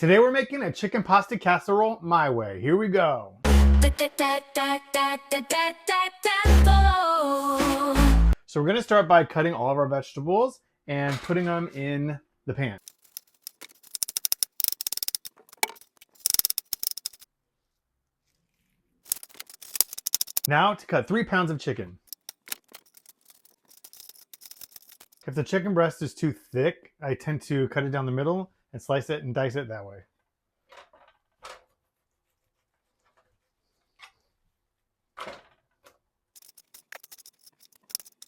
Today we're making a chicken pasta casserole my way. Here we go. So we're going to start by cutting all of our vegetables and putting them in the pan. Now to cut 3 pounds of chicken. If the chicken breast is too thick, I tend to cut it down the middle and slice it and dice it that way.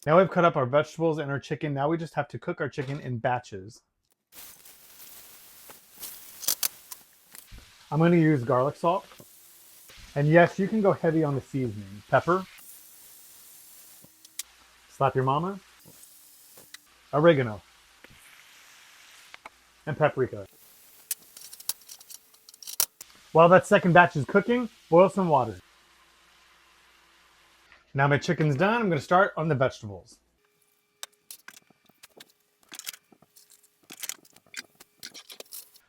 Now we've cut up our vegetables and our chicken. Now we just have to cook our chicken in batches. I'm going to use garlic salt. And yes, you can go heavy on the seasoning. Pepper. Slap your mama. Oregano. And paprika. While that second batch is cooking, boil some water. Now my chicken's done, I'm going to start on the vegetables.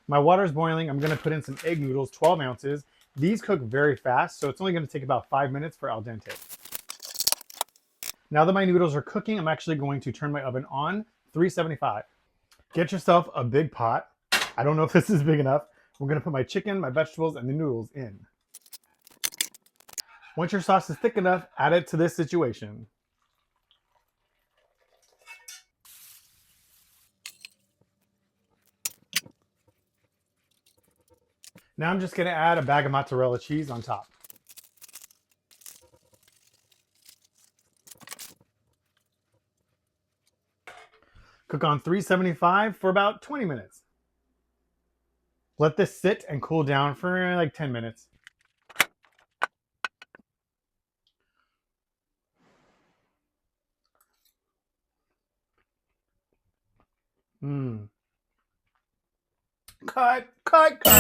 My water's boiling, I'm going to put in some egg noodles, 12 ounces. These cook very fast, so it's only going to take about 5 minutes for al dente. Now that my noodles are cooking, I'm actually going to turn my oven on, 375. Get yourself a big pot. I don't know if this is big enough. We're going to put my chicken, my vegetables, and the noodles in. Once your sauce is thick enough, add it to this situation. Now I'm just going to add a bag of mozzarella cheese on top. Cook on 375 for about 20 minutes. Let this sit and cool down for like 10 minutes. Cut, cut, cut.